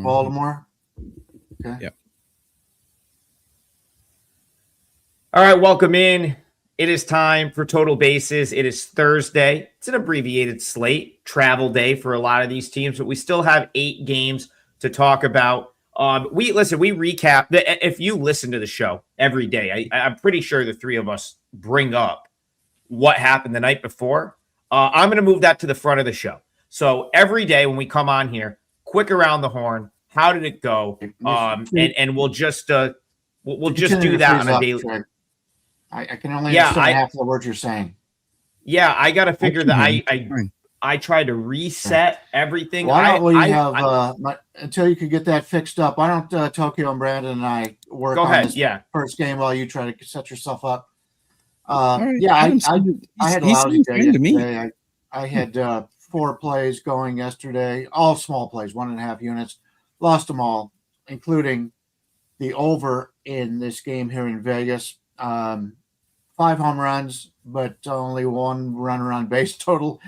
Baltimore. Okay. Yep. All right, welcome in. It is time for Total Bases. It is Thursday. It's an abbreviated slate, travel day for a lot of these teams, but we still have 8 games to talk about. We recap. If you listen to the show every day, I'm pretty sure the three of us bring up what happened the night before. I'm going to move that to the front of the show. So every day when we come on here, quick around the horn, how did it go? And we'll just we'll just do that on a daily. I can only understand half of the words you're saying. Yeah, I got to figure that I tried to reset everything. Why don't until you can get that fixed up? Why don't Tokyo and Brandon and I work on this first game while you try to set yourself up? I had a lousy day yesterday. I had 4 plays going yesterday, all small plays, 1.5 units. Lost them all, including the over in this game here in Vegas. 5 home runs, but only 1 runner on base total.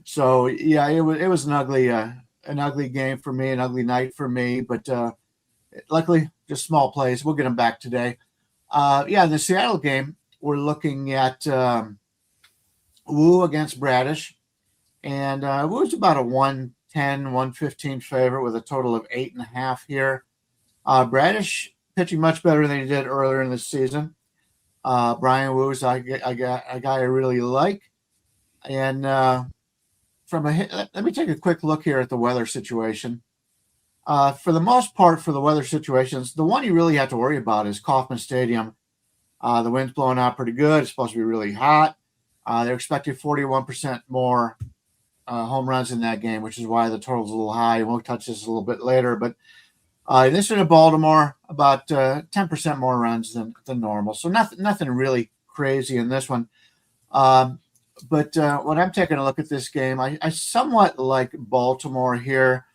So yeah, it was an ugly game for me, an ugly night for me. But luckily, just small plays. We'll get them back today. In the Seattle game, we're looking at Wu against Bradish, and Wu's about a 110, 115 favorite with a total of 8.5 here. Bradish pitching much better than he did earlier in the season. Brian Wu's a guy I really like. And let me take a quick look here at the weather situation. For the most part, for the weather situations, the one you really have to worry about is Kauffman Stadium. The wind's blowing out pretty good. It's supposed to be really hot. They're expecting 41% more home runs in that game, which is why the total's a little high. We'll touch this a little bit later, but this one in Baltimore, about 10% more runs than normal. So nothing really crazy in this one. But when I'm taking a look at this game, I somewhat like Baltimore here.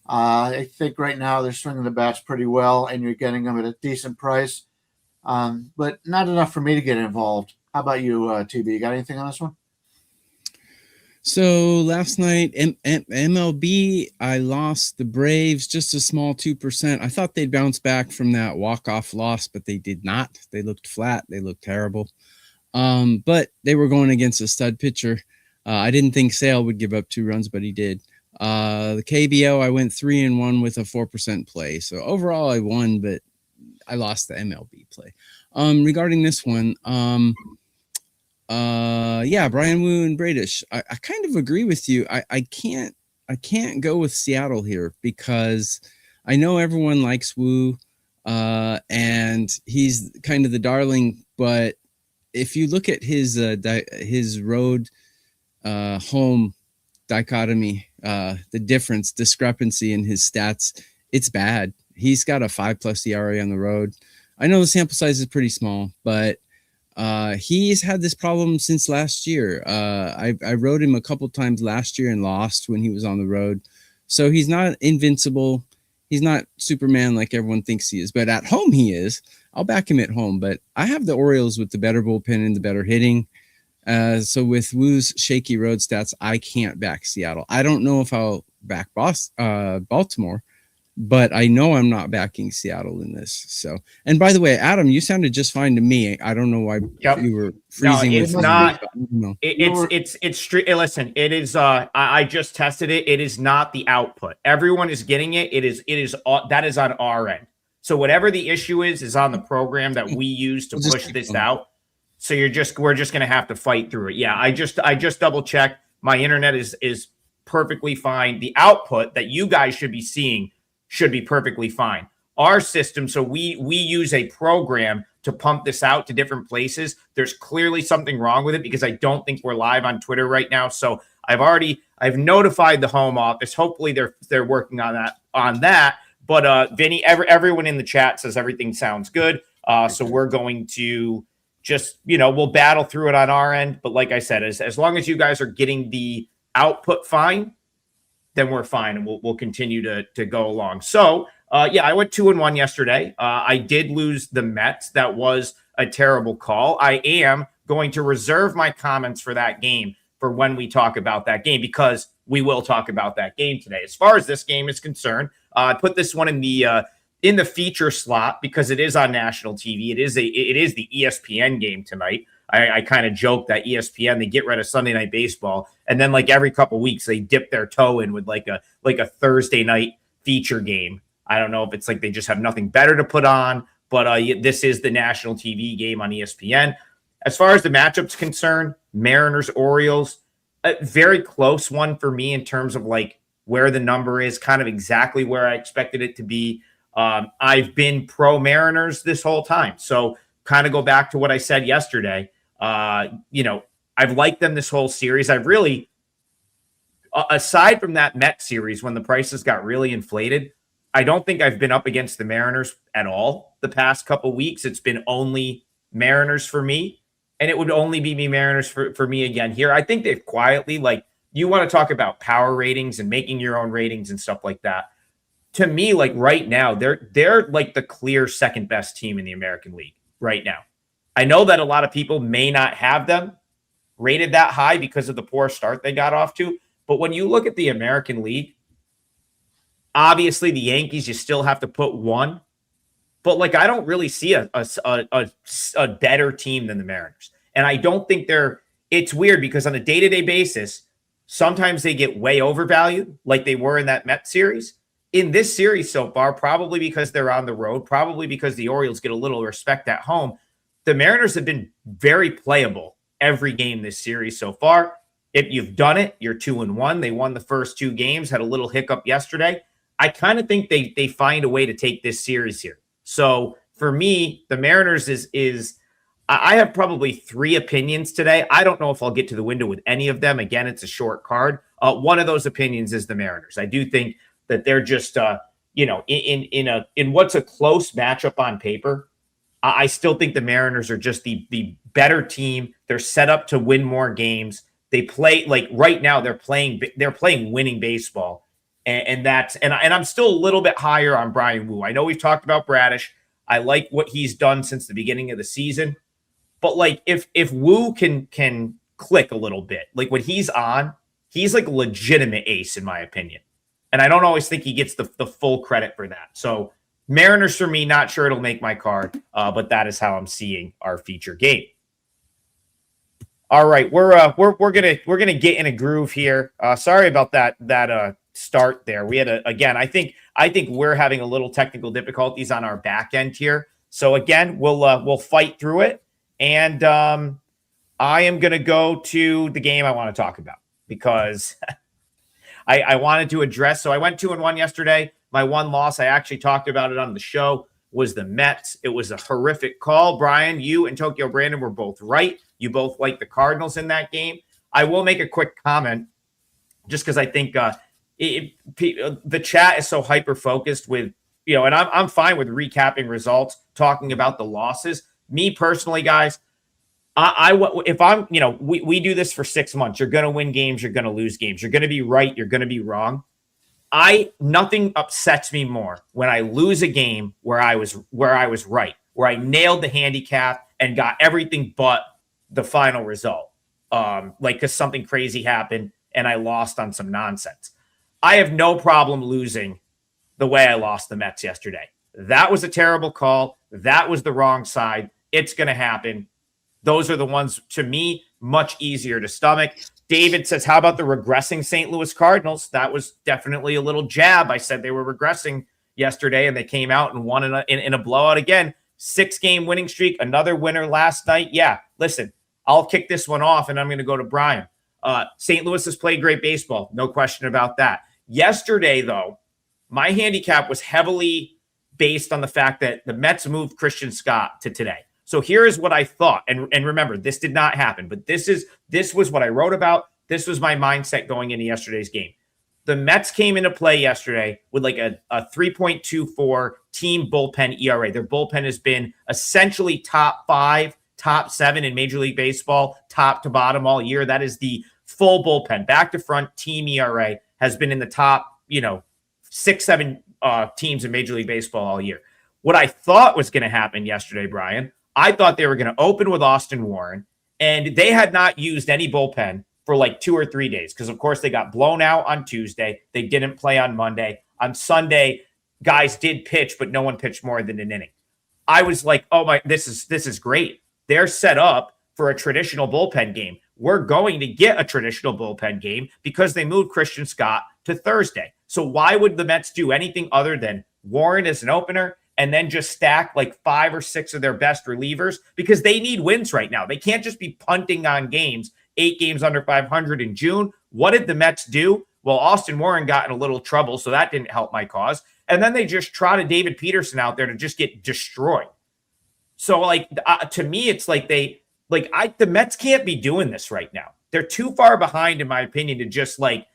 I think right now they're swinging the bats pretty well, and you're getting them at a decent price. But not enough for me to get involved. How about you, TB? You got anything on this one? So last night, MLB, I lost the Braves just a small 2%. I thought they'd bounce back from that walk-off loss, but they did not. They looked flat. They looked terrible. But they were going against a stud pitcher. I didn't think Sale would give up 2 runs, but he did. The KBO, I went 3-1 with a 4% play. So overall, I won, but I lost the MLB play. Regarding this one, Brian Wu and Bradish. I kind of agree with you. I can't go with Seattle here because I know everyone likes Wu, and he's kind of the darling. But if you look at his road home dichotomy, the discrepancy in his stats, it's bad. He's got a 5+ ERA on the road. I know the sample size is pretty small, but he's had this problem since last year. I rode him a couple times last year and lost when he was on the road. So he's not invincible. He's not Superman like everyone thinks he is, but at home he is. I'll back him at home, but I have the Orioles with the better bullpen and the better hitting. So with Wu's shaky road stats, I can't back Seattle. I don't know if I'll back Baltimore, but I know I'm not backing Seattle in this. So, and by the way, Adam, you sounded just fine to me. I don't know why you were freezing. No, it's not. Listen, it is. I just tested it. It is not the output. Everyone is getting it. It is. That is on our end. So whatever the issue is on the program that we use to push this out. So we're just going to have to fight through it. Yeah, I just double checked. My internet is perfectly fine. The output that you guys should be seeing should be perfectly fine. Our system, so we use a program to pump this out to different places. There's clearly something wrong with it because I don't think we're live on Twitter right now. So I've notified the home office. Hopefully they're working on that. But Vinny, everyone in the chat says everything sounds good. So we're going to just, we'll battle through it on our end. But like I said, as long as you guys are getting the output fine, then we're fine, and we'll continue to go along. So, I went 2-1 yesterday. I did lose the Mets. That was a terrible call. I am going to reserve my comments for that game for when we talk about that game, because we will talk about that game today. As far as this game is concerned, I put this one in the feature slot because it is on national TV. It is the ESPN game tonight. I kind of joke that ESPN, they get rid of Sunday Night Baseball, and then like every couple weeks they dip their toe in with like a Thursday night feature game. I don't know if it's like they just have nothing better to put on, but this is the national TV game on ESPN. As far as the matchup's concerned, Mariners, Orioles, a very close one for me in terms of like where the number is, kind of exactly where I expected it to be. I've been pro Mariners this whole time. So kind of go back to what I said yesterday. I've liked them this whole series. I've really, aside from that Met series when the prices got really inflated, I don't think I've been up against the Mariners at all the past couple weeks. It's been only Mariners for me, and it would only be Mariners for me again here. I think they've quietly, like, you want to talk about power ratings and making your own ratings and stuff like that. To me, like right now, they're like the clear second best team in the American League right now. I know that a lot of people may not have them rated that high because of the poor start they got off to. But when you look at the American League, obviously the Yankees, you still have to put one. But like, I don't really see a better team than the Mariners. And I don't think it's weird because on a day-to-day basis, sometimes they get way overvalued like they were in that Met series. In this series so far, probably because they're on the road, probably because the Orioles get a little respect at home, the Mariners have been very playable every game this series so far. If you've done it, you're 2-1. They won the first two games, had a little hiccup yesterday. I kind of think they find a way to take this series here. So for me, the Mariners is I have probably three opinions today. I don't know if I'll get to the window with any of them. Again, it's a short card. One of those opinions is the Mariners. I do think that they're just, in what's a close matchup on paper, I still think the Mariners are just the better team. They're set up to win more games. They play like right now. They're playing winning baseball, and I'm still a little bit higher on Bryan Woo. I know we've talked about Bradish. I like what he's done since the beginning of the season, but like if Woo can click a little bit, like when he's on, he's like a legitimate ace in my opinion. And I don't always think he gets the full credit for that. So Mariners for me, not sure it'll make my card, but that is how I'm seeing our feature game. All right, we're gonna get in a groove here. Sorry about that start there. We had I think we're having a little technical difficulties on our back end here. So again, we'll fight through it, and I am gonna go to the game I want to talk about because. I wanted to address. So I went 2-1 yesterday. My one loss, I actually talked about it on the show, was the Mets. It was a horrific call. Brian, you and Tokyo Brandon were both right. You both liked the Cardinals in that game. I will make a quick comment just because I think the chat is so hyper-focused with, and I'm fine with recapping results, talking about the losses. Me personally, guys, if I'm, we do this for 6 months. You're going to win games. You're going to lose games. You're going to be right. You're going to be wrong. Nothing upsets me more when I lose a game where I was right, where I nailed the handicap and got everything but the final result. Because something crazy happened and I lost on some nonsense. I have no problem losing the way I lost the Mets yesterday. That was a terrible call. That was the wrong side. It's going to happen. Those are the ones, to me, much easier to stomach. David says, how about the regressing St. Louis Cardinals? That was definitely a little jab. I said they were regressing yesterday, and they came out and won in a blowout again. 6-game winning streak, another winner last night. Yeah, listen, I'll kick this one off, and I'm going to go to Brian. St. Louis has played great baseball. No question about that. Yesterday, though, my handicap was heavily based on the fact that the Mets moved Christian Scott to today. So here is what I thought. And remember, this did not happen, but this was what I wrote about. This was my mindset going into yesterday's game. The Mets came into play yesterday with like a 3.24 team bullpen ERA. Their bullpen has been essentially top 5, top 7 in Major League Baseball, top to bottom all year. That is the full bullpen. Back to front team ERA has been in the top, 6, 7 teams in Major League Baseball all year. What I thought was going to happen yesterday, Brian, I thought they were going to open with Austin Warren, and they had not used any bullpen for like 2 or 3 days because, of course, they got blown out on Tuesday. They didn't play on Monday. on Sunday, guys did pitch, but no one pitched more than an inning. I was like, oh my, this is great. They're set up for a traditional bullpen game. We're going to get a traditional bullpen game because they moved Christian Scott to Thursday. So why would the Mets do anything other than Warren as an opener and then just stack like 5 or 6 of their best relievers? Because they need wins right now. They can't just be punting on games, 8 games under 500 in June. What did the Mets do? Well, Austin Warren got in a little trouble, so that didn't help my cause. And then they just trotted David Peterson out there to just get destroyed. So, like, to me, it's like the Mets can't be doing this right now. They're too far behind, in my opinion, to just, like,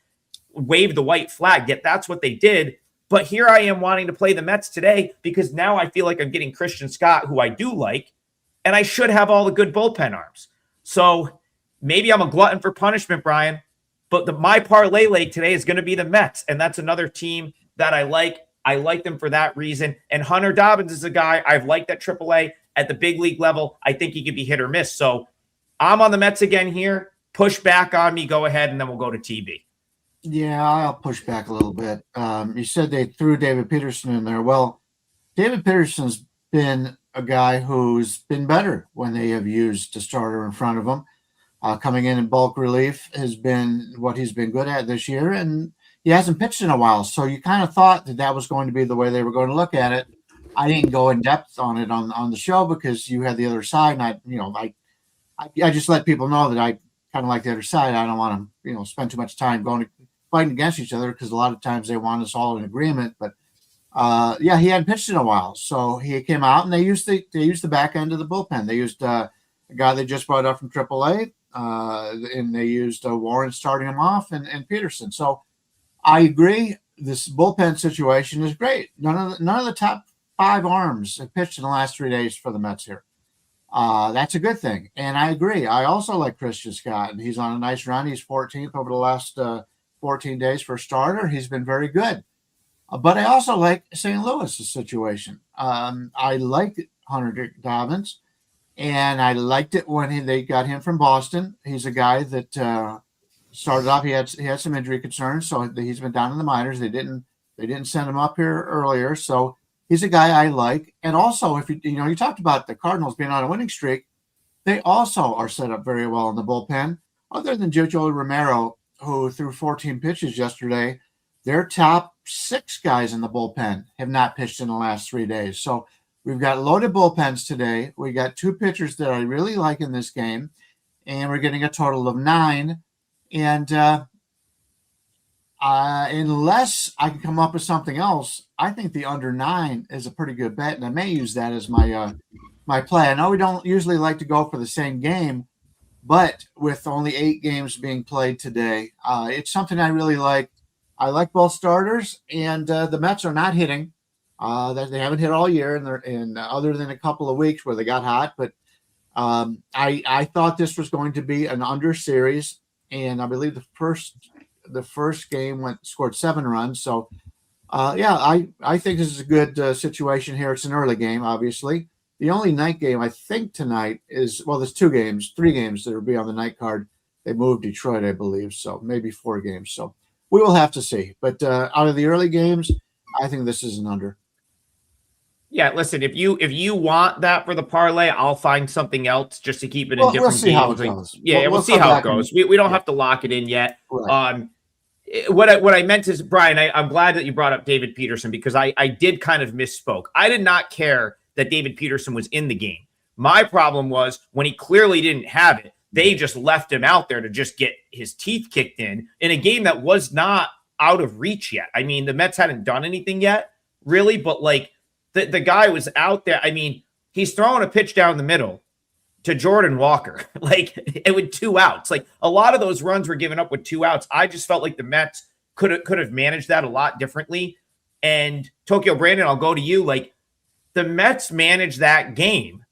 wave the white flag. Yet that's what they did. But here I am wanting to play the Mets today because now I feel like I'm getting Christian Scott, who I do like, and I should have all the good bullpen arms. So maybe I'm a glutton for punishment, Brian, but my parlay leg today is going to be the Mets, and that's another team that I like. I like them for that reason. And Hunter Dobbins is a guy I've liked at AAA. At the big league level, I think he could be hit or miss. So I'm on the Mets again here. Push back on me. Go ahead, and then we'll go to TB. Yeah, I'll push back a little bit. You said they threw David Peterson in there. Well, David Peterson's been a guy who's been better when they have used a starter in front of him. Coming in bulk relief has been what he's been good at this year, and he hasn't pitched in a while. So you kind of thought that was going to be the way they were going to look at it. I didn't go in depth on it on the show because you had the other side, and I just let people know that I kind of like the other side. I don't want to spend too much time fighting against each other because a lot of times they want us all in agreement. But he hadn't pitched in a while, so he came out and they used the back end of the bullpen. They used a guy they just brought up from AAA, and they used Warren starting him off and Peterson. So I agree. This bullpen situation is great. None of the top 5 arms have pitched in the last 3 days for the Mets here. That's a good thing. And I agree. I also like Christian Scott, and he's on a nice run. He's 14th over the last 14 days for a starter. He's been very good. But I also like St. Louis's situation. I like Hunter Dobbins, and I liked it when they got him from Boston. He's a guy that started off. He had some injury concerns, so he's been down in the minors. They didn't send him up here earlier, so he's a guy I like. And also, if you talked about the Cardinals being on a winning streak, they also are set up very well in the bullpen. Other than Jojo Romero, who threw 14 pitches yesterday, their top 6 guys in the bullpen have not pitched in the last 3 days. So we've got loaded bullpens today. We got 2 pitchers that I really like in this game, and we're getting a total of 9. And unless I can come up with something else, I think the under 9 is a pretty good bet, and I may use that as my play. I know we don't usually like to go for the same game, but with only 8 games being played today, it's something I really like. I like both starters, and the Mets are not hitting. They haven't hit all year, and other than a couple of weeks where they got hot. But I thought this was going to be an under series, and I believe the first game scored 7 runs. So, I think this is a good situation here. It's an early game, obviously. The only night game I think tonight is, there's 3 games that will be on the night card. They moved Detroit, I believe, so maybe 4 games. So we will have to see. But out of the early games, I think this is an under. Yeah, listen, if you want that for the parlay, I'll find something else just to keep it in different games. We'll see how it goes. Yeah, we'll see how it goes. We don't have to lock it in yet. Right. What I meant is, Brian, I'm glad that you brought up David Peterson because I did kind of misspoke. I did not care that David Peterson was in the game. My problem was when he clearly didn't have it, they just left him out there to just get his teeth kicked in a game that was not out of reach yet. I mean, the Mets hadn't done anything yet, really, but like the guy was out there. I mean, he's throwing a pitch down the middle to Jordan Walker, like it with 2 outs. Like a lot of those runs were given up with 2 outs. I just felt like the Mets could have managed that a lot differently. And Tokyo Brandon, I'll go to you. Like the Mets manage that game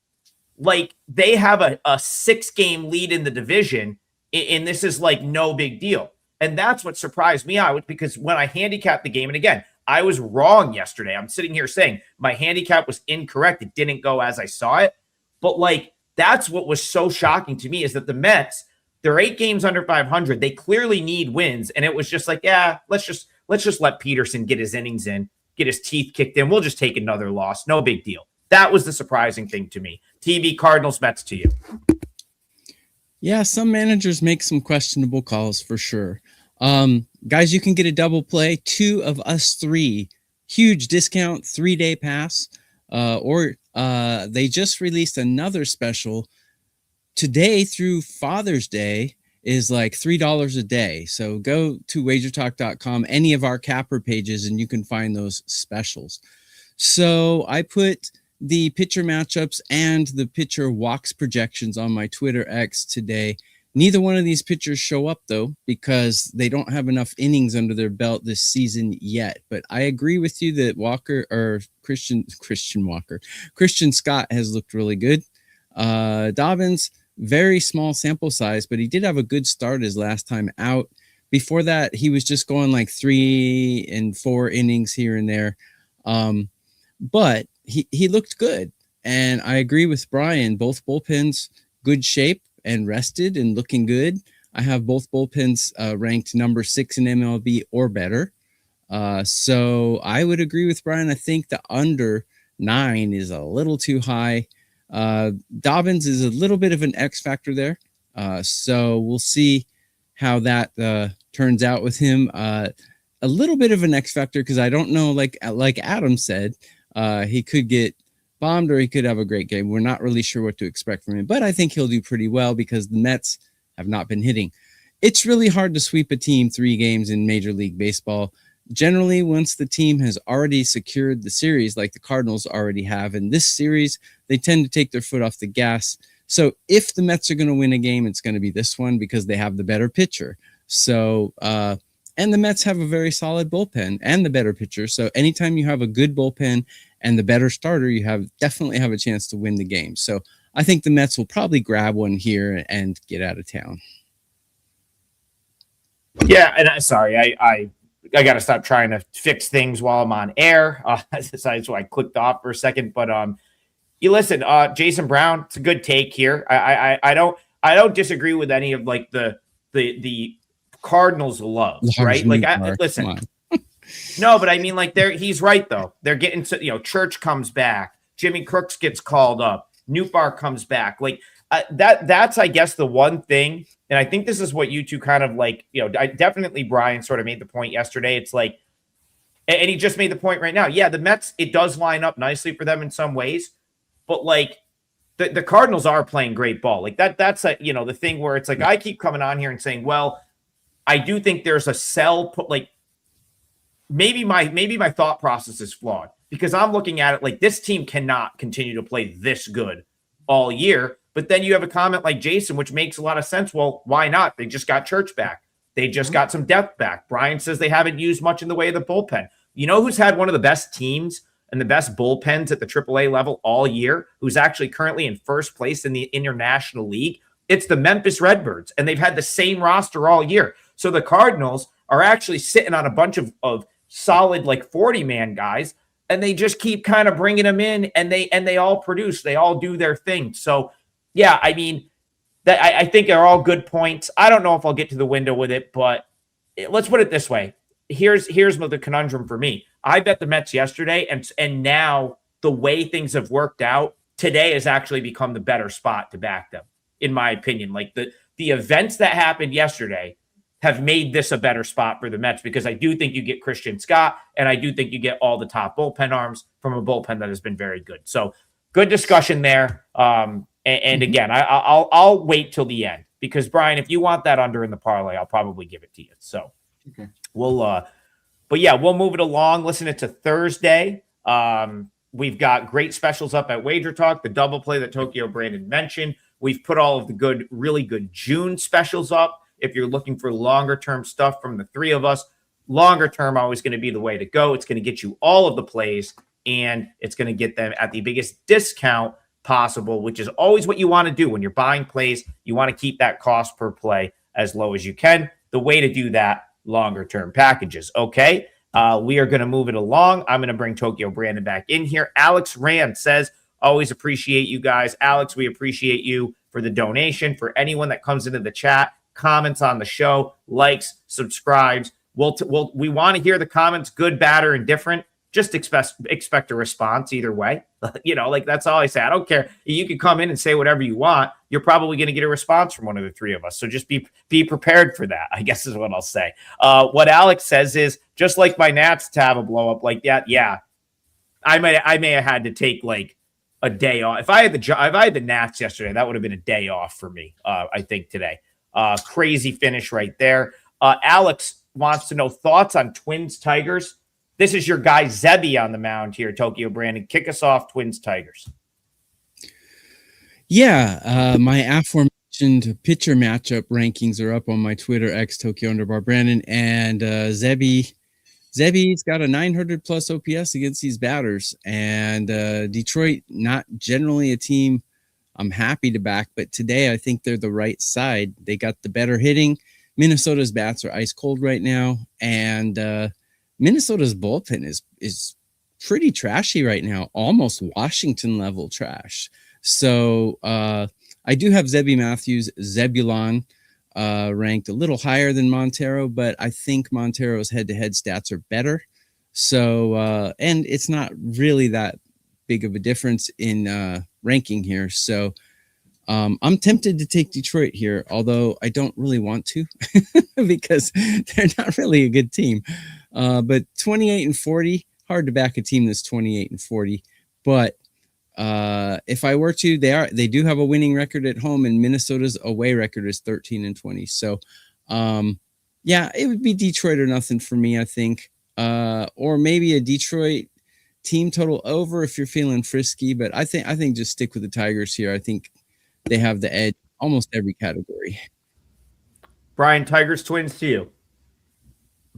like they have a 6-game lead in the division, and this is like no big deal. And that's what surprised me out, because when I handicapped the game, and again, I was wrong yesterday. I'm sitting here saying my handicap was incorrect. It didn't go as I saw it. But like, that's what was so shocking to me, is that the Mets, they're 8 games under 500. They clearly need wins. And it was just like, yeah, let's let's just let Peterson get his innings in, get his teeth kicked in. We'll just take another loss. No big deal. That was the surprising thing to me. TV, Cardinals, Mets to you. Yeah, some managers make some questionable calls for sure. Guys, you can get a double play. 2 of us 3. Huge discount, 3-day pass. Or they just released another special. Today through Father's Day is like $3 a day. So go to WagerTalk.com, any of our capper pages, and you can find those specials. So I put the pitcher matchups and the pitcher walks projections on my Twitter X today. Neither one of these pitchers show up, though, because they don't have enough innings under their belt this season yet. But I agree with you that Christian Scott has looked really good. Dobbins, very small sample size, but he did have a good start his last time out. Before that, he was just going like 3 and 4 innings here and there. But he looked good. And I agree with Brian. Both bullpens, good shape and rested and looking good. I have both bullpens ranked number 6 in MLB or better. So I would agree with Brian. I think the under 9 is a little too high. Dobbins is a little bit of an X factor there. So we'll see how that turns out with him. A little bit of an X factor because I don't know, like Adam said, he could get bombed or he could have a great game. We're not really sure what to expect from him, but I think he'll do pretty well because the Mets have not been hitting. It's really hard to sweep a team 3 games in Major League Baseball. Generally, once the team has already secured the series, like the Cardinals already have in this series, they tend to take their foot off the gas. So if the Mets are going to win a game, it's going to be this one because they have the better pitcher. So, and the Mets have a very solid bullpen and the better pitcher. So anytime you have a good bullpen and the better starter, you definitely have a chance to win the game. So I think the Mets will probably grab one here and get out of town. Yeah, and sorry, I got to stop trying to fix things while I'm on air. So I clicked off for a second, but you listen, Jason Brown, it's a good take here. I don't disagree with any of like the Cardinals love, right? Like listen, no, but I mean like he's right though. They're getting to, Church comes back, Jimmy Crooks gets called up, Newbar comes back. Like that's I guess the one thing. And I think this is what you two kind of like, definitely Brian sort of made the point yesterday. It's like, and he just made the point right now. Yeah, the Mets, it does line up nicely for them in some ways, but like the Cardinals are playing great ball. Like that's the thing where it's like, I keep coming on here and saying, well, I do think there's a sell put like maybe my thought process is flawed because I'm looking at it like this team cannot continue to play this good all year. But then you have a comment like Jason, which makes a lot of sense. Well, why not? They just got Church back. They just got some depth back. Brian says they haven't used much in the way of the bullpen. You know who's had one of the best teams and the best bullpens at the AAA level all year, who's actually currently in first place in the International League? It's the Memphis Redbirds, and they've had the same roster all year. So the Cardinals are actually sitting on a bunch of solid like 40-man guys, and they just keep kind of bringing them in, and they all produce. They all do their thing. So yeah, I mean, I think they're all good points. I don't know if I'll get to the window with it, but let's put it this way. Here's the conundrum for me. I bet the Mets yesterday, and now the way things have worked out, today has actually become the better spot to back them, in my opinion. Like the events that happened yesterday have made this a better spot for the Mets because I do think you get Christian Scott, and I do think you get all the top bullpen arms from a bullpen that has been very good. So good discussion there. And again, I'll wait till the end because Brian, if you want that under in the parlay, I'll probably give it to you. So okay. We'll move it along. Listen, it's a Thursday. We've got great specials up at WagerTalk, the double play that Tokyo Brandon mentioned. We've put all of the really good June specials up. If you're looking for longer term stuff from the 3 of us, longer term always going to be the way to go. It's going to get you all of the plays and it's going to get them at the biggest discount possible, which is always what you want to do when you're buying plays. You want to keep that cost per play as low as you can. The way to do that, longer term packages. Okay. We are going to move it along. I'm going to bring Tokyo Brandon back in here. Alex Rand says, always appreciate you guys. Alex, we appreciate you for the donation. For anyone that comes into the chat, comments on the show, likes, subscribes, we want to hear the comments, good, bad, or indifferent. Just expect a response either way. Like that's all I say. I don't care. You can come in and say whatever you want. You're probably going to get a response from one of the three of us. So just be prepared for that, I guess is what I'll say. What Alex says is, just like my Nats to have a blow up like that. Yeah, I may have had to take like a day off. If I had the Nats yesterday, that would have been a day off for me. I think today. Crazy finish right there. Alex wants to know thoughts on Twins Tigers. This is your guy Zebby on the mound here, Tokyo Brandon. Kick us off, Twins Tigers. Yeah, my aforementioned pitcher matchup rankings are up on my Twitter, X Tokyo _Brandon, and Zebby's got a 900 plus OPS against these batters, and Detroit, not generally a team I'm happy to back, but today I think they're the right side. They got the better hitting. Minnesota's bats are ice cold right now, and Minnesota's bullpen is pretty trashy right now, almost Washington level trash. So I do have Zebby Matthews, Zebulon, ranked a little higher than Montero, but I think Montero's head-to-head stats are better. So and it's not really that big of a difference in ranking here. So I'm tempted to take Detroit here, although I don't really want to because they're not really a good team. But 28-40, hard to back a team that's 28-40. But if I were to, they do have a winning record at home, and Minnesota's away record is 13-20. So yeah, it would be Detroit or nothing for me, I think. Or maybe a Detroit team total over if you're feeling frisky. But I think just stick with the Tigers here. I think they have the edge almost every category. Brian, Tigers, Twins to you.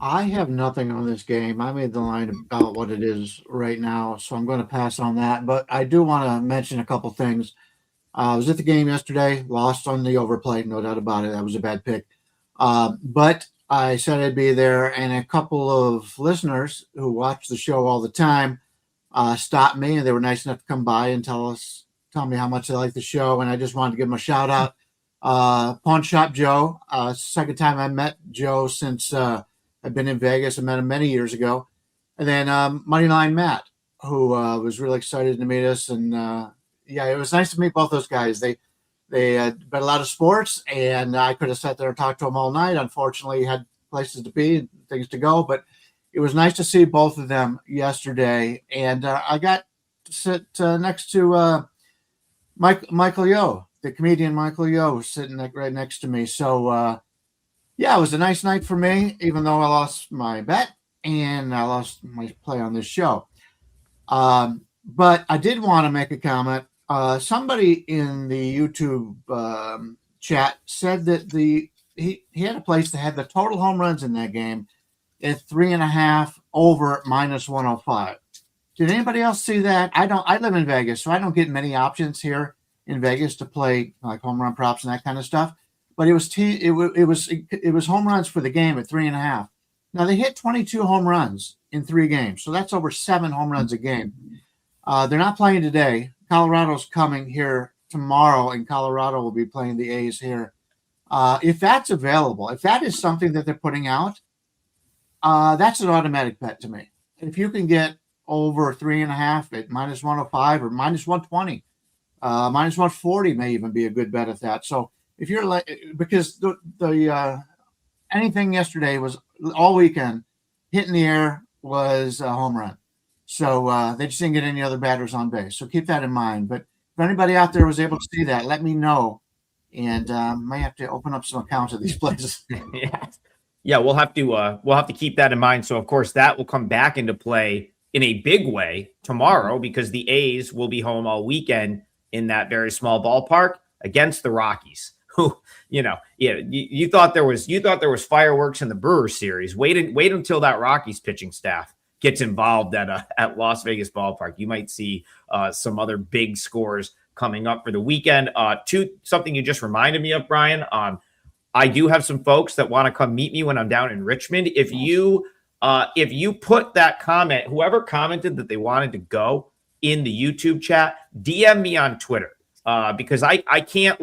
I have nothing on this game. I made the line about what it is right now, so I'm going to pass on that. But I do want to mention a couple things. I was at the game yesterday, lost on the overplay, no doubt about it. That was a bad pick. But I said I'd be there, and a couple of listeners who watch the show all the time stopped me, and they were nice enough to come by and tell me how much they like the show, and I just wanted to give them a shout out. Pawn Shop Joe, second time I met Joe since I've been in Vegas. I met him many years ago. And then Moneyline Matt, who was really excited to meet us. And yeah, it was nice to meet both those guys. They bet a lot of sports, and I could have sat there and talked to them all night. Unfortunately, had places to be and things to go. But it was nice to see both of them yesterday. And I got to sit next to Michael Yo, the comedian Michael Yo, sitting right next to me. So, yeah, it was a nice night for me, even though I lost my bet and I lost my play on this show. But I did want to make a comment. Somebody in the YouTube chat said that he had a place that had the total home runs in that game at 3.5 over -105. Did anybody else see that? I live in Vegas, so I don't get many options here in Vegas to play like home run props and that kind of stuff. But it was home runs for the game at 3.5. Now they hit 22 home runs in 3 games, so that's over 7 home runs a game. They're not playing today. Colorado's coming here tomorrow, and Colorado will be playing the A's here. If that's available, if that is something that they're putting out, that's an automatic bet to me. If you can get over 3.5 at -105 or -120, -140 may even be a good bet at that. So if you're like, because the anything yesterday was all weekend hit in the air was a home run. So they just didn't get any other batters on base. So keep that in mind. But if anybody out there was able to see that, let me know. And may have to open up some accounts of these places. Yeah, we'll have to keep that in mind. So of course that will come back into play in a big way tomorrow, because the A's will be home all weekend in that very small ballpark against the Rockies. Who, you thought there was fireworks in the Brewers series. Wait until that Rockies pitching staff gets involved at Las Vegas ballpark. You might see some other big scores coming up for the weekend. Something you just reminded me of, Brian. I do have some folks that want to come meet me when I'm down in Richmond. If you put that comment, whoever commented that they wanted to go in the YouTube chat, DM me on Twitter because I can't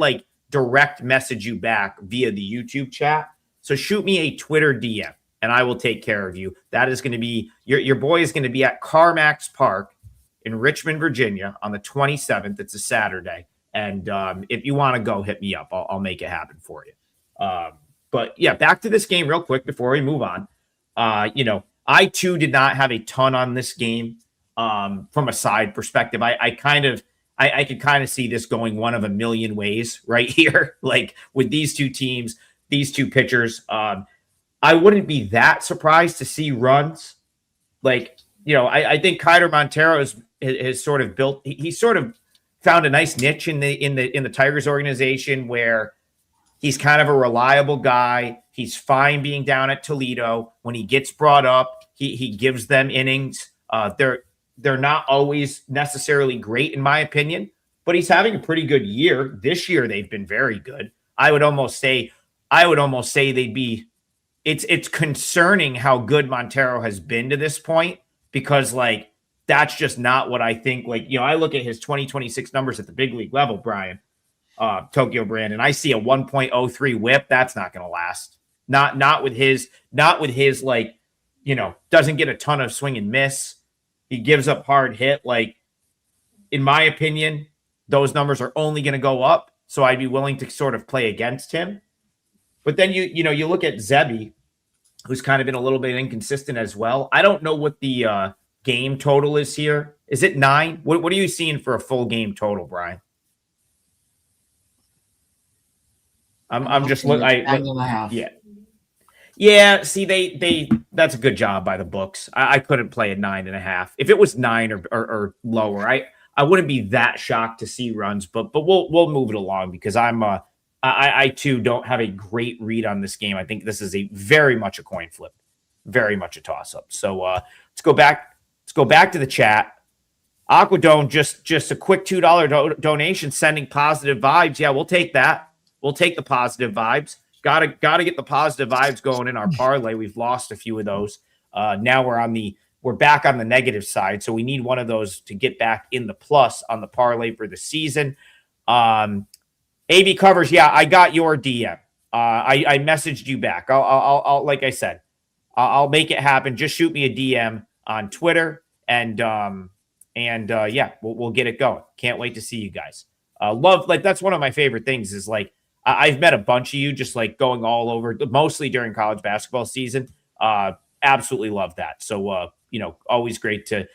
direct message you back via the YouTube chat. So shoot me a Twitter DM and I will take care of you. That is going to be your boy is going to be at CarMax Park in Richmond, Virginia on the 27th. It's a Saturday. And if you want to go, hit me up. I'll make it happen for you. But yeah, back to this game real quick before we move on. I too did not have a ton on this game from a side perspective. I could kind of see this going one of a million ways right here. Like with these two teams, these two pitchers, I wouldn't be that surprised to see runs. Like, I think Kiter Montero has sort of built. He sort of found a nice niche in the Tigers organization where he's kind of a reliable guy. He's fine being down at Toledo. When he gets brought up, he gives them innings. They're not always necessarily great, in my opinion, but he's having a pretty good year. This year, they've been very good. I would almost say they'd be. It's concerning how good Montero has been to this point because, like, that's just not what I think. Like, I look at his 2026 numbers at the big league level, Brian, Tokyo Brandon. I see a 1.03 whip. That's not going to last. Not with his, like, doesn't get a ton of swing and miss. He gives up hard hit. Like, in my opinion, those numbers are only going to go up. So I'd be willing to sort of play against him. But then you look at Zebby, who's kind of been a little bit inconsistent as well. I don't know what the game total is here. Is it 9? What are you seeing for a full game total, Brian? I'm just looking. 9.5. Yeah. See, they that's a good job by the books. I couldn't play a 9.5. If it was 9 or lower, I wouldn't be that shocked to see runs. But we'll move it along because I too don't have a great read on this game. I think this is a very much a coin flip, very much a toss up. So let's go back. Let's go back to the chat. Aquadome, just a quick $2 donation, sending positive vibes. Yeah, we'll take that. We'll take the positive vibes. Gotta get the positive vibes going in our parlay. We've lost a few of those. Now we're back on the negative side, so we need one of those to get back in the plus on the parlay for the season. AB Covers, yeah, I got your DM. I messaged you back. I'll like I said, I'll make it happen. Just shoot me a DM on Twitter, and yeah, we'll get it going. Can't wait to see you guys. Love, like, that's one of my favorite things is, like, I've met a bunch of you just, like, going all over, mostly during college basketball season. Absolutely love that. So, always great to,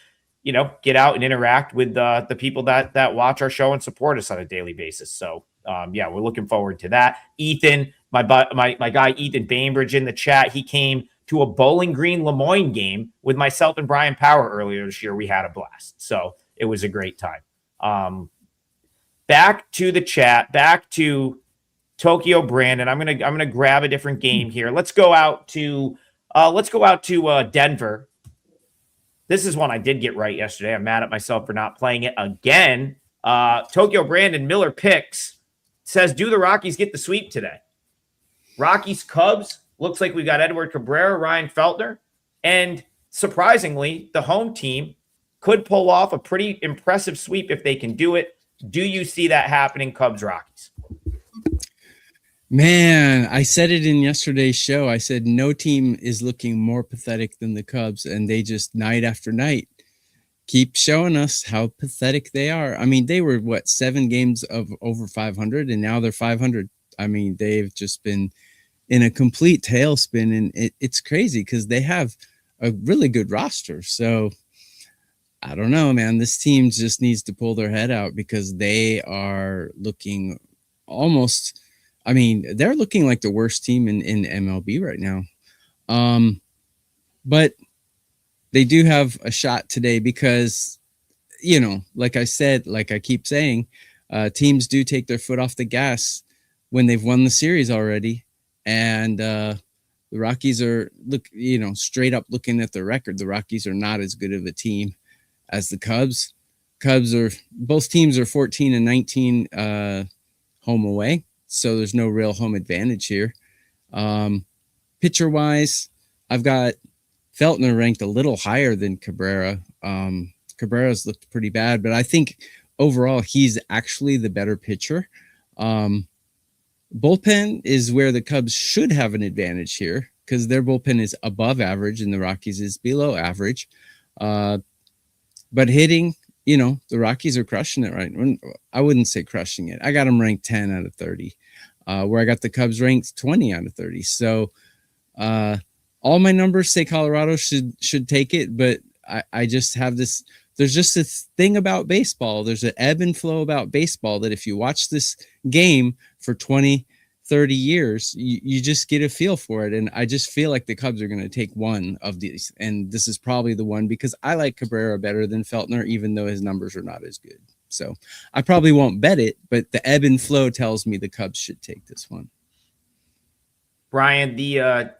get out and interact with the people that watch our show and support us on a daily basis. So, yeah, we're looking forward to that. Ethan, my guy, Ethan Bainbridge in the chat, he came to a Bowling Green Lemoyne game with myself and Brian Power earlier this year. We had a blast. So it was a great time. Back to the chat, back to Tokyo Brandon. I'm gonna grab a different game here. Let's go out to Denver. This is one I did get right yesterday. I'm mad at myself for not playing it again. Tokyo Brandon Miller picks says, do the Rockies get the sweep today? Rockies Cubs. Looks like we got Edward Cabrera, Ryan Feltner, and surprisingly, the home team could pull off a pretty impressive sweep if they can do it. Do you see that happening, Cubs Rockies? Man, I said it in yesterday's show. I said no team is looking more pathetic than the Cubs, and they just night after night keep showing us how pathetic they are. I mean, they were 7 games of over 500, and now they're 500. I mean, they've just been in a complete tailspin, and it's crazy because they have a really good roster. So I don't know, man. This team just needs to pull their head out because they are looking almost. I mean, they're looking like the worst team in MLB right now. But they do have a shot today because, like I said, like I keep saying, teams do take their foot off the gas when they've won the series already. And the Rockies are straight up looking at the record. The Rockies are not as good of a team as the Cubs. Both teams are 14 and 19 home away. So there's no real home advantage here. Pitcher wise, I've got Feltner ranked a little higher than Cabrera. Cabrera's looked pretty bad, but I think overall he's actually the better pitcher. Bullpen is where the Cubs should have an advantage here because their bullpen is above average and the Rockies is below average. But hitting, the Rockies are crushing it right now. I wouldn't say crushing it. I got them ranked 10 out of 30, where I got the Cubs ranked 20 out of 30. So all my numbers say Colorado should take it, but I just have this. There's just this thing about baseball. There's an ebb and flow about baseball that if you watch this game for 20, 30 years, you just get a feel for it. And I just feel like the Cubs are going to take one of these. And this is probably the one because I like Cabrera better than Feltner, even though his numbers are not as good. So I probably won't bet it, but the ebb and flow tells me the Cubs should take this one. Brian, the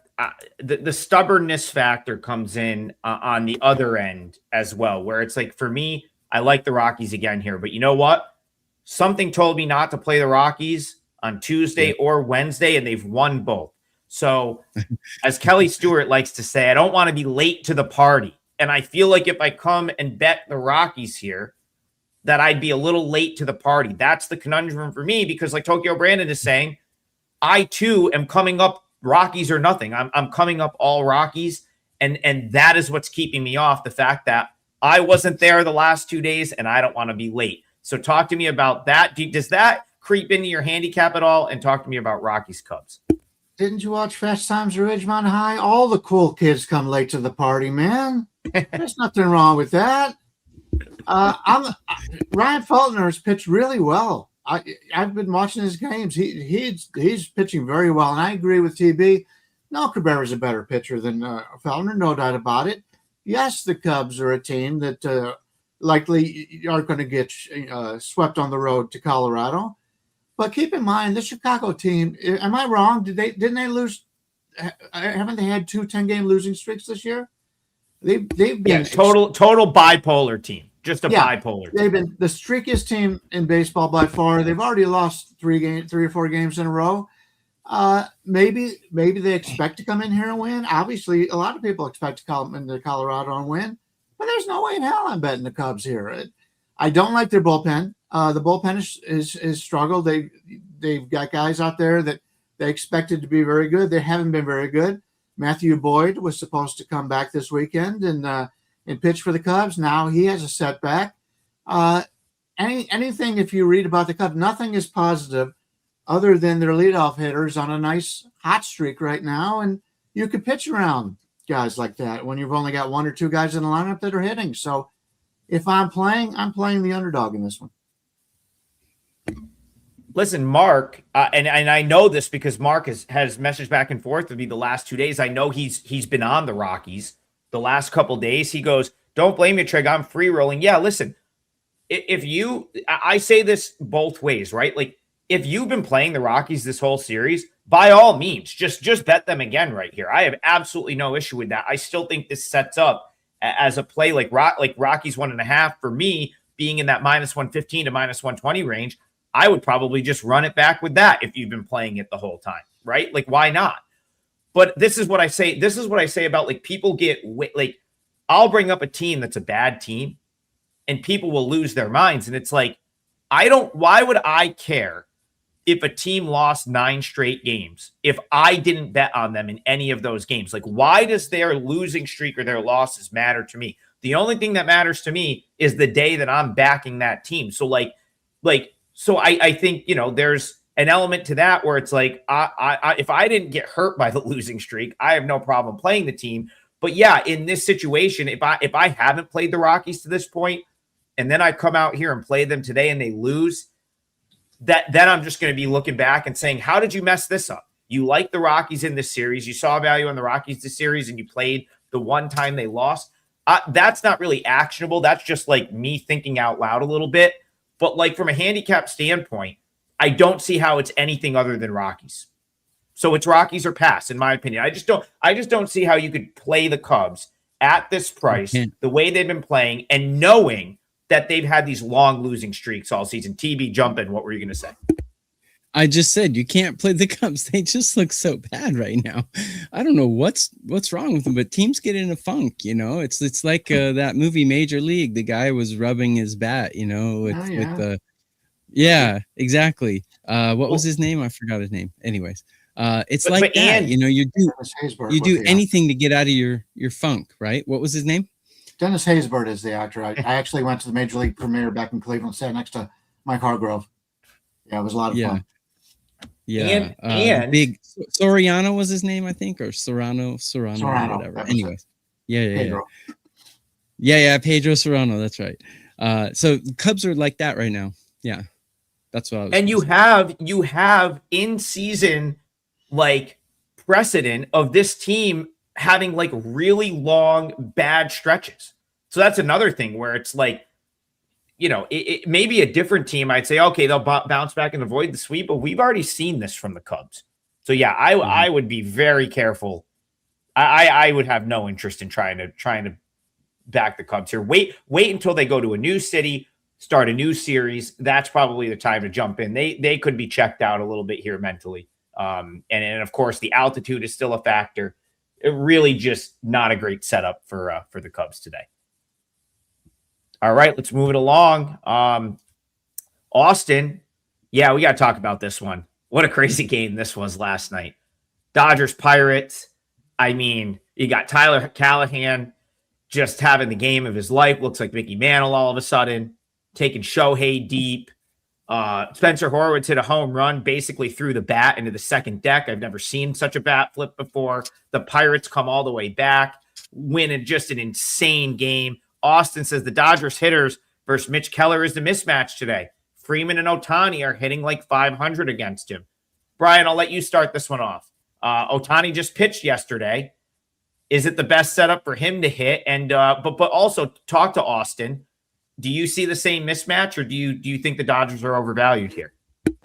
stubbornness factor comes in on the other end as well, where it's like, for me, I like the Rockies again here, but you know what? Something told me not to play the Rockies on Tuesday or Wednesday, and they've won both. So as Kelly Stewart likes to say, I don't want to be late to the party. And I feel like if I come and bet the Rockies here, that I'd be a little late to the party. That's the conundrum for me, because like Tokyo Brandon is saying, I too am coming up Rockies or nothing. I'm coming up all Rockies, and that is what's keeping me off, the fact that I wasn't there the last 2 days and I don't want to be late. So talk to me about that. Does that creep into your handicap at all? And talk to me about Rockies Cubs. Didn't you watch Fast Times at Ridgemont High? All the cool kids come late to the party, man. There's nothing wrong with that. Ryan Feltner has pitched really well. I've been watching his games. He's pitching very well, and I agree with TB. No, Cabrera's a better pitcher than Feltner, no doubt about it. Yes, the Cubs are a team that likely aren't going to get swept on the road to Colorado. But keep in mind, the Chicago team. Am I wrong? Didn't they lose? Haven't they had 2 10-game losing streaks this year? They've been total bipolar team. Just a bipolar team. They've been the streakiest team in baseball by far. They've already lost 3 or 4 games in a row. Maybe they expect to come in here and win. Obviously, a lot of people expect to come into Colorado and win, but there's no way in hell I'm betting the Cubs here. I don't like their bullpen. The bullpen is struggled. They've got guys out there that they expected to be very good. They haven't been very good. Matthew Boyd was supposed to come back this weekend and pitch for the Cubs. Now he has a setback. Anything, if you read about the Cubs, nothing is positive other than their leadoff hitters on a nice hot streak right now. And you could pitch around guys like that when you've only got 1 or 2 guys in the lineup that are hitting. So if I'm playing the underdog in this one. Listen, Mark, and I know this because Mark has messaged back and forth with me the last 2 days. I know he's been on the Rockies the last couple days. He goes, don't blame me, Trig. I'm free rolling. Yeah, listen, I say this both ways, right? Like, if you've been playing the Rockies this whole series, by all means, just bet them again right here. I have absolutely no issue with that. I still think this sets up as a play like Rockies 1.5 for me, being in that -115 to -120 range. I would probably just run it back with that if you've been playing it the whole time, right? Like, why not? But this is what I say. This is what I say about, like, people get, like, I'll bring up a team that's a bad team and people will lose their minds. And it's like, why would I care if a team lost 9 straight games if I didn't bet on them in any of those games? Like, why does their losing streak or their losses matter to me? The only thing that matters to me is the day that I'm backing that team. So so I think, there's an element to that where it's like, if I didn't get hurt by the losing streak, I have no problem playing the team. But yeah, in this situation, if I haven't played the Rockies to this point, and then I come out here and play them today and they lose, then I'm just going to be looking back and saying, how did you mess this up? You like the Rockies in this series. You saw value on the Rockies this series, and you played the one time they lost. That's not really actionable. That's just like me thinking out loud a little bit. But like, from a handicap standpoint, I don't see how it's anything other than Rockies. So it's Rockies or pass, in my opinion. I just don't see how you could play the Cubs at this price, the way they've been playing, and knowing that they've had these long losing streaks all season. TB, jump in. What were you going to say? I just said you can't play the Cubs. They just look so bad right now. I don't know what's wrong with them, but teams get in a funk. It's like that movie Major League. The guy was rubbing his bat. With the exactly. What was his name? I forgot his name. Anyways, It's like that. You do anything to get out of your funk, right? What was his name? Dennis Haysbert is the actor. I actually went to the Major League premiere back in Cleveland, sat next to Mike Hargrove. Yeah, it was a lot of fun. Yeah, and big Soriano was his name, I think, or Serrano, whatever. Anyways, yeah. Pedro Serrano. That's right. So the Cubs are like that right now. Yeah, that's what I was. And you have in season like precedent of this team having like really long bad stretches. So that's another thing where it's like, it may be a different team. I'd say, okay, they'll bounce back and avoid the sweep, but we've already seen this from the Cubs. So yeah, I would be very careful. I would have no interest in trying to back the Cubs here. Wait until they go to a new city, start a new series. That's probably the time to jump in. They could be checked out a little bit here mentally. And of course the altitude is still a factor. It really just not a great setup for the Cubs today. All right, let's move it along. Austin. Yeah, we got to talk about this one. What a crazy game this was last night. Dodgers Pirates. I mean, you got Tyler Callahan just having the game of his life. Looks like Mickey Mantle all of a sudden, taking Shohei deep. Spencer Horwitz hit a home run basically through the bat into the second deck. I've never seen such a bat flip before. The Pirates come all the way back, win in just an insane game. Austin says the Dodgers hitters versus Mitch Keller is the mismatch today. Freeman and Ohtani are hitting like 500 against him. Brian, I'll let you start this one off. Ohtani just pitched yesterday. Is it the best setup for him to hit? And but also talk to Austin. Do you see the same mismatch, or do you think the Dodgers are overvalued here?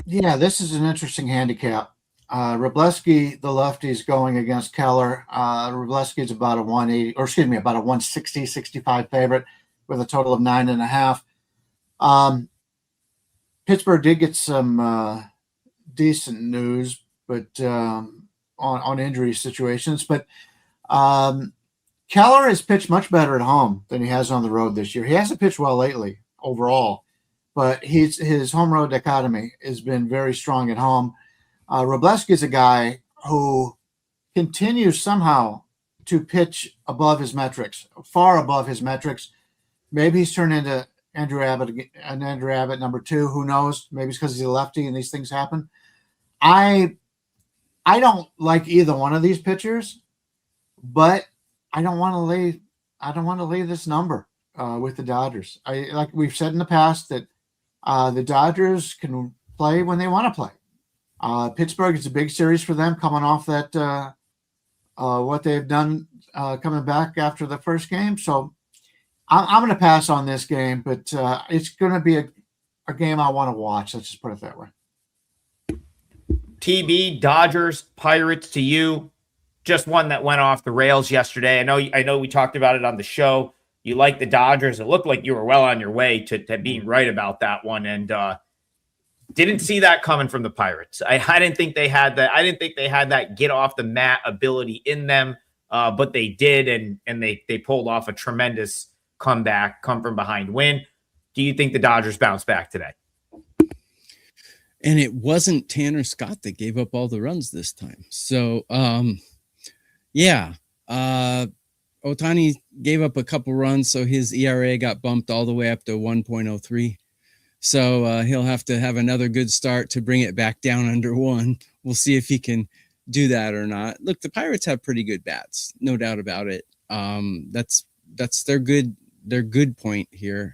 Yeah, this is an interesting handicap. Wroblewski, the lefty, is going against Keller. Wroblewski is about a 160, 65 favorite with a total of 9.5. Pittsburgh did get some decent news, but on injury situations. But Keller has pitched much better at home than he has on the road this year. He hasn't pitched well lately overall, but his home road dichotomy has been very strong at home. Wroblewski is a guy who continues somehow to pitch above his metrics, far above his metrics. Maybe he's turned into Andrew Abbott number 2. Who knows? Maybe it's because he's a lefty and these things happen. I don't like either one of these pitchers, but I don't want to lay this number with the Dodgers. Like we've said in the past that the Dodgers can play when they want to play. Pittsburgh is a big series for them, coming off that what they've done coming back after the first game. So I'm going to pass on this game, but it's going to be a game I want to watch. Let's just put it that way. TB, Dodgers, Pirates to you. Just one that went off the rails yesterday. I know we talked about it on the show. You like the Dodgers. It looked like you were well on your way to being right about that one. And didn't see that coming from the Pirates. I didn't think they had that. I didn't think they had that get off the mat ability in them, but they did, and they pulled off a tremendous comeback, come from behind win. Do you think the Dodgers bounce back today? And it wasn't Tanner Scott that gave up all the runs this time. So, Ohtani gave up a couple runs, so his ERA got bumped all the way up to 1.03. So he'll have to have another good start to bring it back down under 1. We'll see if he can do that or not. Look, the Pirates have pretty good bats, no doubt about it. That's their good point here.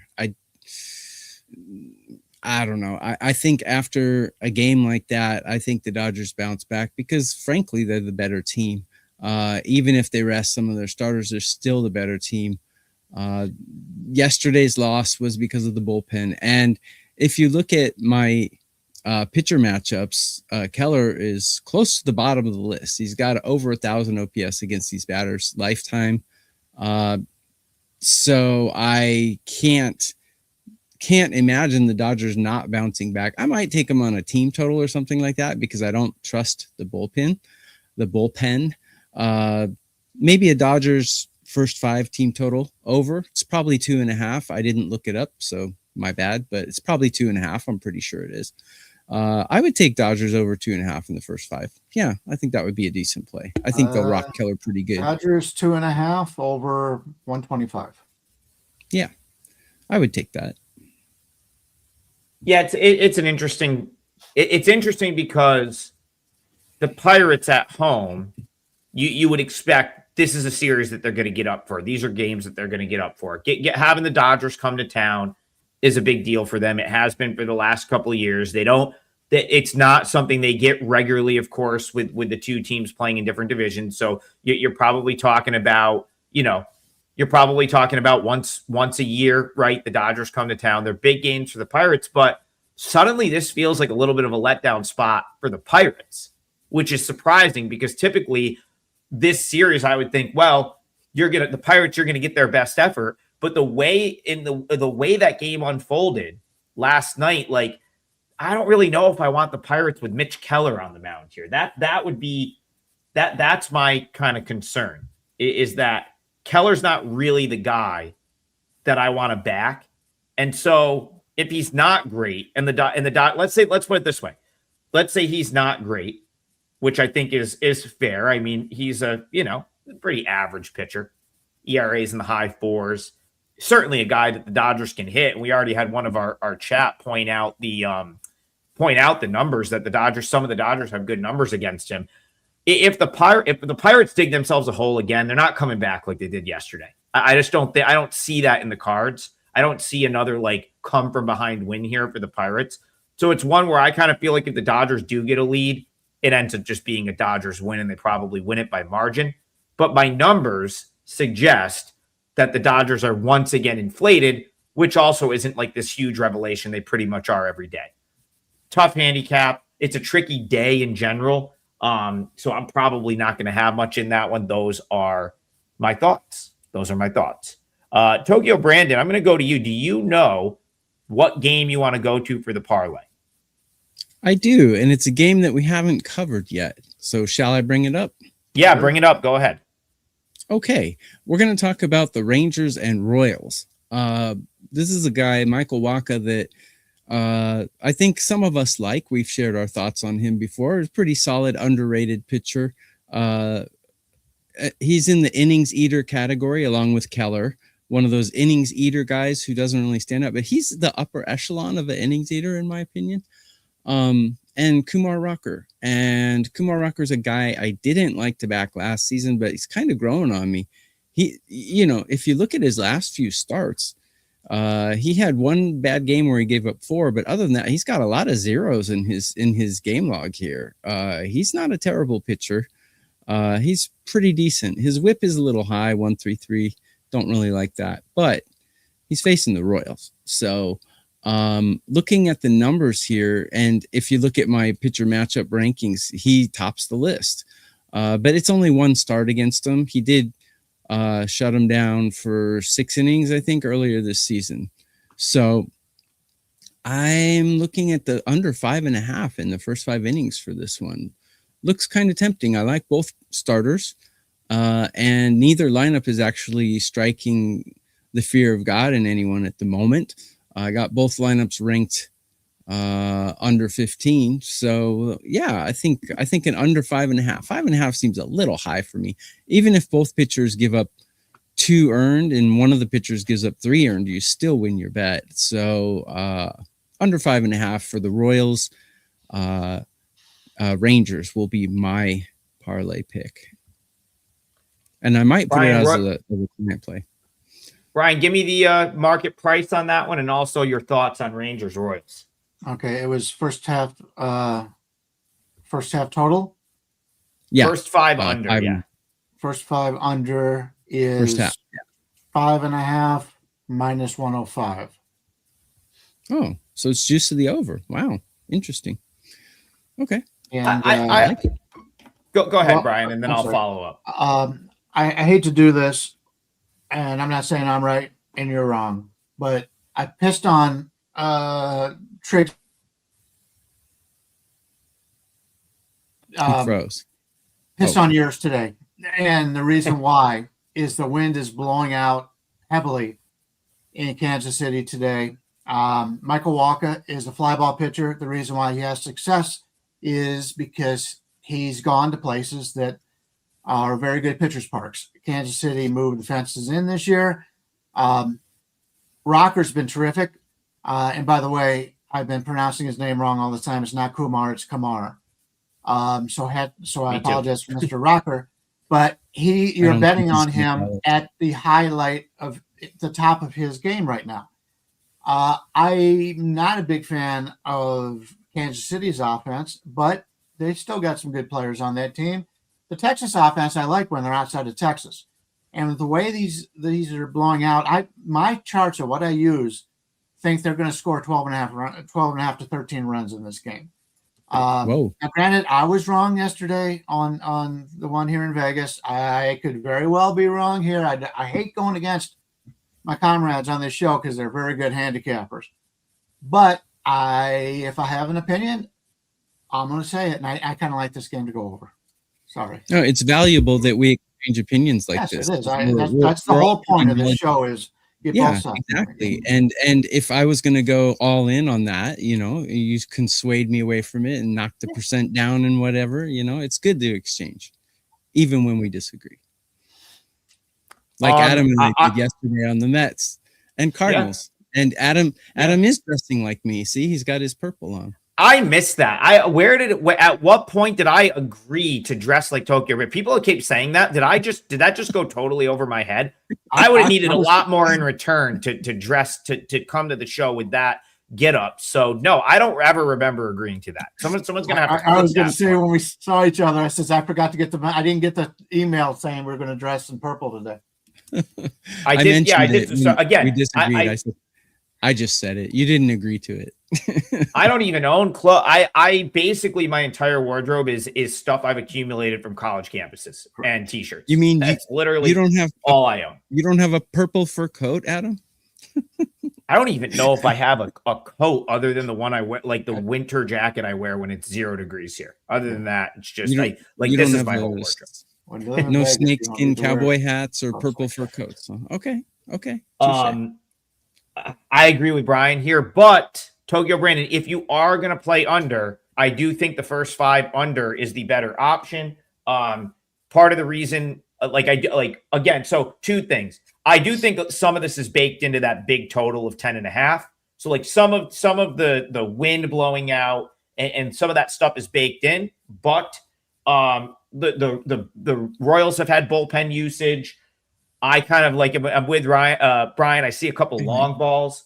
I don't know. I think after a game like that, I think the Dodgers bounce back because, frankly, they're the better team. Even if they rest some of their starters, they're still the better team. Yesterday's loss was because of the bullpen. And if you look at my pitcher matchups, Keller is close to the bottom of the list. He's got over 1,000 OPS against these batters lifetime. So I can't imagine the Dodgers not bouncing back. I might take them on a team total or something like that because I don't trust the bullpen. Maybe a Dodgers first 5 team total over. It's probably 2.5. I didn't look it up, so my bad, but it's probably 2.5. I'm pretty sure it is. I would take Dodgers over 2.5 in the first 5. Yeah, I think that would be a decent play. I think they'll rock Keller pretty good. Dodgers 2.5 over 125. Yeah, I would take that. Yeah, it's an interesting. It's interesting because the Pirates at home, you would expect this is a series that they're going to get up for. These are games that they're going to get up for. Having the Dodgers come to town is a big deal for them. It has been for the last couple of years. It's not something they get regularly, of course, with the two teams playing in different divisions. So you're probably talking about, once a year, right? The Dodgers come to town. They're big games for the Pirates, but suddenly this feels like a little bit of a letdown spot for the Pirates, which is surprising because typically this series, I would think, well, the Pirates, you're going to get their best effort. But the way that game unfolded last night, like, I don't really know if I want the Pirates with Mitch Keller on the mound here. That's my kind of concern, is that Keller's not really the guy that I want to back. And so if he's not great and let's put it this way. Let's say he's not great, which I think is fair. I mean, he's a pretty average pitcher. ERA's in the high 4s. Certainly a guy that the Dodgers can hit. And we already had one of our chat point out the numbers that some of the Dodgers have good numbers against him. If the Pirates dig themselves a hole again, they're not coming back like they did yesterday. I don't see that in the cards. I don't see another come from behind win here for the Pirates. So it's one where I kind of feel like if the Dodgers do get a lead, it ends up just being a Dodgers win, and they probably win it by margin. But my numbers suggest that the Dodgers are once again inflated, which also isn't like this huge revelation. They pretty much are every day. Tough handicap. It's a tricky day in general. So I'm probably not going to have much in that one. Those are my thoughts. Tokyo Brandon, I'm going to go to you. Do you know what game you want to go to for the parlay? I do, and it's a game that we haven't covered yet. So shall I bring it up? Yeah, bring it up. Go ahead. Okay, we're going to talk about the Rangers and Royals. This is a guy, Michael Wacha, that I think some of us like. We've shared our thoughts on him before. He's a pretty solid, underrated pitcher. He's in the innings eater category along with Keller, one of those innings eater guys who doesn't really stand up, but he's the upper echelon of an innings eater, in my opinion. And Kumar Rocker. And Kumar Rocker's a guy I didn't like to back last season, but he's kind of growing on me. If you look at his last few starts, he had one bad game where he gave up 4, but other than that, he's got a lot of zeros in his game log here. He's not a terrible pitcher. He's pretty decent. His whip is a little high, 133. Don't really like that, but he's facing the Royals. So looking at the numbers here, and if you look at my pitcher matchup rankings, he tops the list. But it's only one start against him. He did shut him down for 6 innings, I think, earlier this season. So I'm looking at the under 5.5 in the first 5 innings for this one. Looks kind of tempting. I like both starters, and neither lineup is actually striking the fear of God in anyone at the moment. I got both lineups ranked under 15. So yeah, I think an under 5.5. 5.5 seems a little high for me. Even if both pitchers give up 2 earned and one of the pitchers gives up 3 earned, you still win your bet. So under 5.5 for the Royals. Rangers will be my parlay pick. And I might put it as a client play. Brian, give me the market price on that one and also your thoughts on Rangers Royals. Okay, it was first half total? Yeah. First 5 under, yeah. First 5 under is 5.5 minus 105. Oh, so it's juice to the over. Wow. Interesting. Okay. And go ahead, Brian, and then I'll follow up. I hate to do this, and I'm not saying I'm right and you're wrong, but I pissed on trade. Pissed on yours today, and the reason why is the wind is blowing out heavily in Kansas City today, Michael Walker is a fly ball pitcher. The reason why he has success is because he's gone to places that are very good pitchers' parks. Kansas City moved the fences in this year. Rocker's been terrific. And by the way, I've been pronouncing his name wrong all the time. It's not Kumar, it's Kamar. So I apologize for Mr. Rocker. But you're betting on him at the highlight of the top of his game right now. I'm not a big fan of Kansas City's offense, but they still got some good players on that team. The Texas offense I like when they're outside of Texas. And the way these are blowing out, my charts are what I use, think they're going to score 12 and a half to 13 runs in this game. Now, granted, I was wrong yesterday on the one here in Vegas. I could very well be wrong here. I hate going against my comrades on this show because they're very good handicappers. But if I have an opinion, I'm going to say it. And I kind of like this game to go over. Sorry. No, it's valuable that we exchange opinions like this. It is. That's the whole point of this show is get both sides. Exactly. And if I was going to go all in on that, you can swayed me away from it and knock the percent down and whatever, it's good to exchange, even when we disagree. Like Adam and I did yesterday on the Mets and Cardinals. Yeah. And Adam is dressing like me. See, he's got his purple on. I missed that. At what point did I agree to dress like Tokyo Rip? People keep saying that. Did that just go totally over my head? I would have needed a lot more in return to dress to come to the show with that get up. So no, I don't ever remember agreeing to that. Someone's gonna have to. I was gonna say when we saw each other, I says I forgot to get I didn't get the email saying we're gonna dress in purple today. I did. Yeah, I did. So again, we disagreed. I just said it. You didn't agree to it. I don't even own clothes. I basically my entire wardrobe is stuff I've accumulated from college campuses and t-shirts. You mean that's literally you don't have all I own? You don't have a purple fur coat, Adam? I don't even know if I have a coat other than the one I wear, like the winter jacket I wear when it's 0 degrees here. Other than that, it's just like this is my whole wardrobe. No snakeskin cowboy hats or purple fur coats. Okay. I agree with Brian here, but Tokyo Brandon, if you are going to play under, I do think the first 5 under is the better option. Part of the reason, so 2 things. I do think some of this is baked into that big total of 10.5. So like some of the wind blowing out and some of that stuff is baked in, but the Royals have had bullpen usage. I kind of like it. I'm with Brian. I see a couple long balls,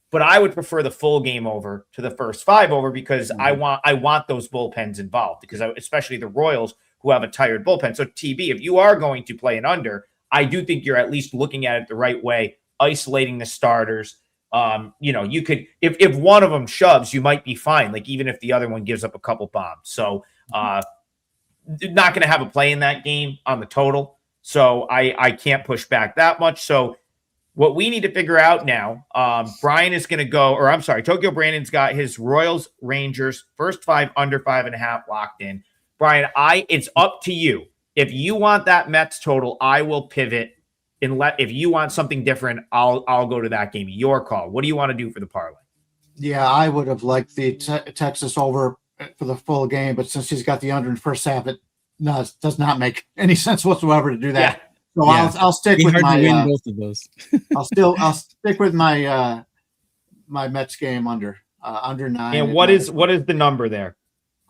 but I would prefer the full game over to the first 5 over because I want those bullpens involved because especially the Royals who have a tired bullpen. So TB, if you are going to play an under, I do think you're at least looking at it the right way, isolating the starters. You could if one of them shoves, you might be fine. Like even if the other one gives up a couple bombs. So not going to have a play in that game on the total. So I can't push back that much. So what we need to figure out now, Brian is going to go, or I'm sorry, Tokyo Brandon's got his Royals Rangers first 5 under 5.5 locked in. Brian, it's up to you. If you want that Mets total, I will pivot. If you want something different, I'll go to that game. Your call. What do you want to do for the parlay? Yeah, I would have liked the Texas over for the full game, but since he's got the under in first half, it does not make any sense whatsoever to do that. Yeah. So I'll stick with my both of those. I'll stick with my my Mets game under 9. And what is the number there?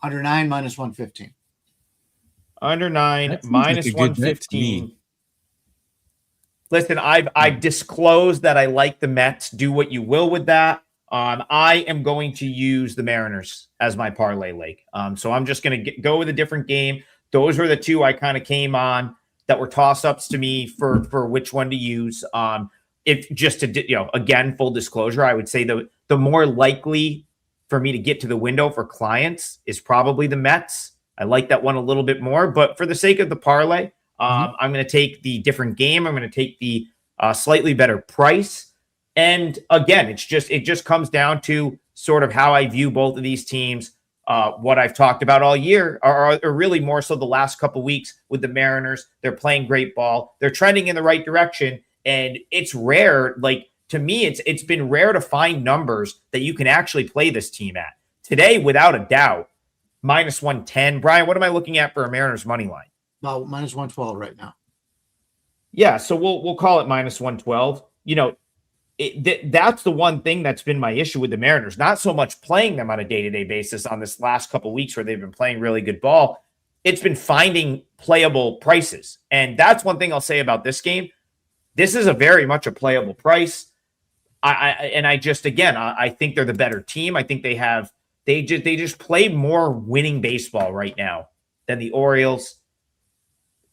Under 9 minus 115. Under 9 minus 115. Listen, I've disclosed that I like the Mets. Do what you will with that. I am going to use the Mariners as my parlay leg. So I'm just going to go with a different game. Those were the 2 I kind of came on that were toss-ups to me for which one to use. If just to, again, full disclosure, I would say the more likely for me to get to the window for clients is probably the Mets. I like that one a little bit more, but for the sake of the parlay, I'm going to take the different game. I'm going to take the slightly better price. And again, it just comes down to sort of how I view both of these teams. What I've talked about all year, or really more so the last couple weeks with the Mariners. They're playing great ball. They're trending in the right direction. And it's rare, to me, it's been rare to find numbers that you can actually play this team at. Today, without a doubt, minus 110. Brian, what am I looking at for a Mariners money line? Well, minus 112 right now. Yeah, so we'll call it minus 112. That's the one thing that's been my issue with the Mariners. Not so much playing them on a day-to-day basis on this last couple of weeks where they've been playing really good ball. It's been finding playable prices. And that's one thing I'll say about this game. This is a very much a playable price. I think they're the better team. I think they just play more winning baseball right now than the Orioles.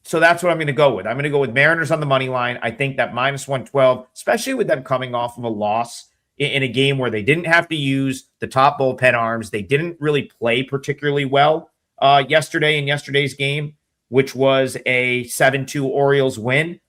So that's what I'm going to go with. I'm going to go with Mariners on the money line. I think that minus 112, especially with them coming off of a loss in a game where they didn't have to use the top bullpen arms. They didn't really play particularly well yesterday in yesterday's game, which was a 7-2 Orioles win.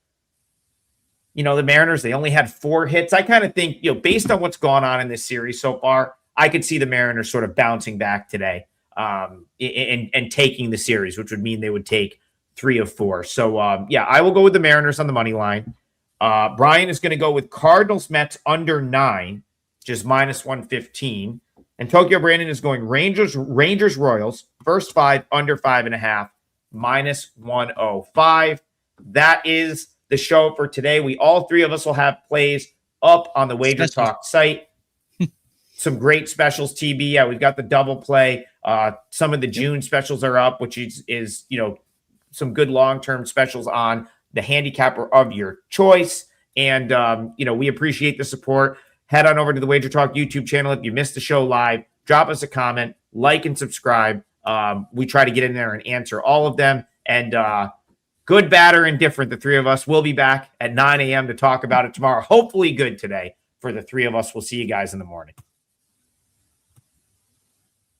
The Mariners, they only had 4 hits. I kind of think, based on what's gone on in this series so far, I could see the Mariners sort of bouncing back today and taking the series, which would mean they would take 3 of 4. So, I will go with the Mariners on the money line. Brian is going to go with Cardinals Mets under 9, which is minus 115. And Tokyo Brandon is going Rangers Royals, first 5, under 5.5, minus 105. That is the show for today. All 3 of us will have plays up on the WagerTalk site. Some great specials, TB. Yeah, we've got the double play. Some of the June specials are up, which is some good long-term specials on the handicapper of your choice. And, we appreciate the support. Head on over to the WagerTalk YouTube channel. If you missed the show live, drop us a comment, like and subscribe. We try to get in there and answer all of them. And good, bad, or indifferent, the 3 of us will be back at 9 a.m. to talk about it tomorrow. Hopefully good today for the 3 of us. We'll see you guys in the morning.